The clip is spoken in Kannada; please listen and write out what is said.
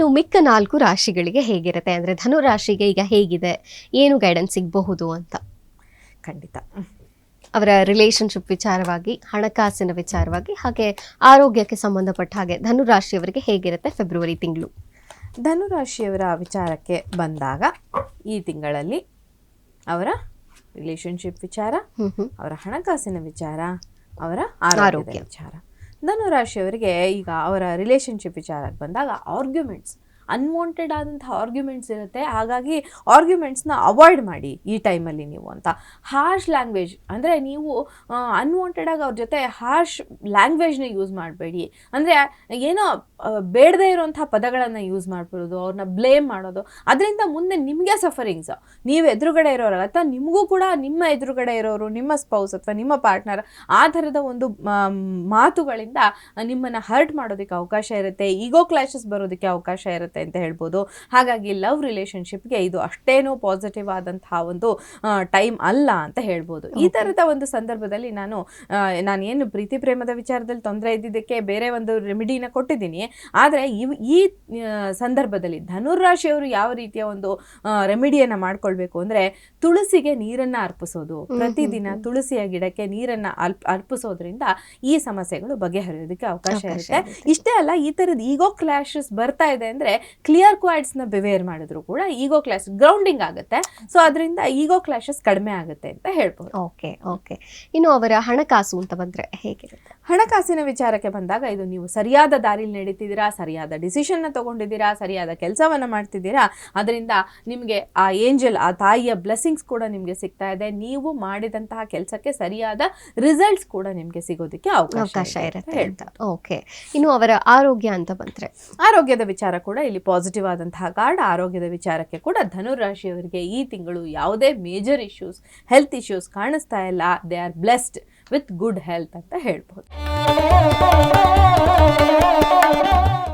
ಇನ್ನು ಮಿಕ್ಕ 4 ರಾಶಿಗಳಿಗೆ ಹೇಗಿರುತ್ತೆ, ಅಂದರೆ ಧನು ರಾಶಿಗೆ ಈಗ ಹೇಗಿದೆ, ಏನು ಗೈಡೆನ್ಸ್ ಸಿಗಬಹುದು ಅಂತ? ಖಂಡಿತ. ಅವರ ರಿಲೇಶನ್ಶಿಪ್ ವಿಚಾರವಾಗಿ, ಹಣಕಾಸಿನ ವಿಚಾರವಾಗಿ, ಹಾಗೆ ಆರೋಗ್ಯಕ್ಕೆ ಸಂಬಂಧಪಟ್ಟ ಹಾಗೆ ಧನು ರಾಶಿಯವರಿಗೆ ಹೇಗಿರುತ್ತೆ ಫೆಬ್ರವರಿ ತಿಂಗಳು? ಧನುರಾಶಿಯವರ ವಿಚಾರಕ್ಕೆ ಬಂದಾಗ ಈ ತಿಂಗಳಲ್ಲಿ ಅವರ ರಿಲೇಶನ್ಶಿಪ್ ವಿಚಾರ, ಅವರ ಹಣಕಾಸಿನ ವಿಚಾರ, ಅವರ ಆರೋಗ್ಯದ ವಿಚಾರ. ಧನುರಾಶಿಯವರಿಗೆ ಈಗ ಅವರ ರಿಲೇಶನ್ಶಿಪ್ ವಿಚಾರಕ್ಕೆ ಬಂದಾಗ ಆರ್ಗ್ಯುಮೆಂಟ್ಸ್, ಅನ್ವಾಂಟೆಡ್ ಆದಂಥ ಆರ್ಗ್ಯುಮೆಂಟ್ಸ್ ಇರುತ್ತೆ. ಹಾಗಾಗಿ ಆರ್ಗ್ಯುಮೆಂಟ್ಸ್ನ ಅವಾಯ್ಡ್ ಮಾಡಿ ಈ ಟೈಮಲ್ಲಿ ನೀವು ಅಂತ. ಹಾರ್ಶ್ ಲ್ಯಾಂಗ್ವೇಜ್ ಅಂದರೆ ನೀವು ಅನ್ವಾಂಟೆಡಾಗಿ ಅವ್ರ ಜೊತೆ ಹಾರ್ಶ್ ಲ್ಯಾಂಗ್ವೇಜ್ನ ಯೂಸ್ ಮಾಡಬೇಡಿ. ಅಂದರೆ ಏನೋ ಬೇಡದೇ ಇರೋಂಥ ಪದಗಳನ್ನು ಯೂಸ್ ಮಾಡ್ಬಿಡೋದು, ಅವ್ರನ್ನ ಬ್ಲೇಮ್ ಮಾಡೋದು, ಅದರಿಂದ ಮುಂದೆ ನಿಮಗೆ ಸಫರಿಂಗ್ಸ್. ನೀವು ಎದುರುಗಡೆ ಇರೋರಲ್ಲ ಅಥವಾ ನಿಮಗೂ ಕೂಡ ನಿಮ್ಮ ಎದುರುಗಡೆ ಇರೋರು, ನಿಮ್ಮ ಸ್ಪೌಸ್ ಅಥವಾ ನಿಮ್ಮ ಪಾರ್ಟ್ನರ್ ಆ ಥರದ ಒಂದು ಮಾತುಗಳಿಂದ ನಿಮ್ಮನ್ನು ಹರ್ಟ್ ಮಾಡೋದಕ್ಕೆ ಅವಕಾಶ ಇರುತ್ತೆ, ಈಗೋ ಕ್ಲಾಶಸ್ ಬರೋದಕ್ಕೆ ಅವಕಾಶ ಇರುತ್ತೆ ಅಂತ ಹೇಳ್ಬೋದು. ಹಾಗಾಗಿ ಲವ್ ರಿಲೇಶನ್ಶಿಪ್ಗೆ ಇದು ಅಷ್ಟೇನೂ ಪಾಸಿಟಿವ್ ಆದಂತಹ ಒಂದು ಟೈಮ್ ಅಲ್ಲ ಅಂತ ಹೇಳ್ಬೋದು. ಈ ಥರದ ಒಂದು ಸಂದರ್ಭದಲ್ಲಿ ನಾನು ಏನು ಪ್ರೀತಿ ಪ್ರೇಮದ ವಿಚಾರದಲ್ಲಿ ತೊಂದರೆ ಇದ್ದಿದ್ದಕ್ಕೆ ಬೇರೆ ಒಂದು ರೆಮಿಡಿನ ಕೊಟ್ಟಿದ್ದೀನಿ. ಆದರೆ ಈ ಸಂದರ್ಭದಲ್ಲಿ ಧನುರಾಶಿಯವರು ಯಾವ ರೀತಿಯ ಒಂದು ರೆಮಿಡಿಯನ್ನು ಮಾಡ್ಕೊಳ್ಬೇಕು ಅಂದರೆ, ತುಳಸಿಗೆ ನೀರನ್ನು ಅರ್ಪಿಸೋದು. ಪ್ರತಿದಿನ ತುಳಸಿಯ ಗಿಡಕ್ಕೆ ನೀರನ್ನು ಅರ್ಪಿಸೋದ್ರಿಂದ ಈ ಸಮಸ್ಯೆಗಳು ಬಗೆಹರಿಯೋದಕ್ಕೆ ಅವಕಾಶ ಇರುತ್ತೆ. ಇಷ್ಟೇ ಅಲ್ಲ, ಈ ಥರದ ಈಗೋ ಕ್ಲಾಶಸ್ ಬರ್ತಾ ಇದೆ ಅಂದರೆ ಕ್ಲಿಯರ್ ಕ್ವಾಡ್ಸ್ನ ಬಿವೇರ್ ಮಾಡಿದ್ರು ಕೂಡ ಈಗೋ ಕ್ಲಾಶ್ ಗ್ರೌಂಡಿಂಗ್ ಆಗುತ್ತೆ. ಸೊ ಅದರಿಂದ ಈಗೋ ಕ್ಲಾಶಸ್ ಕಡಿಮೆ ಆಗುತ್ತೆ ಅಂತ ಹೇಳ್ಬೋದು. ಓಕೆ. ಇನ್ನು ಅವರ ಹಣಕಾಸು ಅಂತ ಬಂದರೆ ಹೇಗಿರುತ್ತೆ? ಹಣಕಾಸಿನ ವಿಚಾರಕ್ಕೆ ಬಂದಾಗ ಇದು ನೀವು ಸರಿಯಾದ ದಾರಿಲಿ ನಡೀತಿದ್ದೀರಾ, ಸರಿಯಾದ ಡಿಸಿಷನ್ನ ತಗೊಂಡಿದ್ದೀರಾ, ಸರಿಯಾದ ಕೆಲಸವನ್ನು ಮಾಡ್ತಿದ್ದೀರಾ. ಅದರಿಂದ ನಿಮಗೆ ಆ ಏಂಜಲ್, ಆ ತಾಯಿಯ ಬ್ಲೆಸ್ಸಿಂಗ್ಸ್ ಕೂಡ ನಿಮಗೆ ಸಿಗ್ತಾ ಇದೆ. ನೀವು ಮಾಡಿದಂತಹ ಕೆಲಸಕ್ಕೆ ಸರಿಯಾದ ರಿಸಲ್ಟ್ಸ್ ಕೂಡ ನಿಮಗೆ ಸಿಗೋದಕ್ಕೆ ಅವಕಾಶ ಇರುತ್ತೆ. ಓಕೆ. ಇನ್ನು ಅವರ ಆರೋಗ್ಯ ಅಂತ ಬಂದರೆ, ಆರೋಗ್ಯದ ವಿಚಾರ ಕೂಡ ಇಲ್ಲಿ ಪಾಸಿಟಿವ್ ಆದಂತಹ ಕಾರ್ಡ್. ಆರೋಗ್ಯದ ವಿಚಾರಕ್ಕೆ ಕೂಡ ಧನುರಾಶಿಯವರಿಗೆ ಈ ತಿಂಗಳು ಯಾವುದೇ ಮೇಜರ್ ಇಶ್ಯೂಸ್, ಹೆಲ್ತ್ ಇಶ್ಯೂಸ್ ಕಾಣಿಸ್ತಾ ಇಲ್ಲ. They are blessed with good health ಅಂತ ಹೇಳ್ಬೋದು.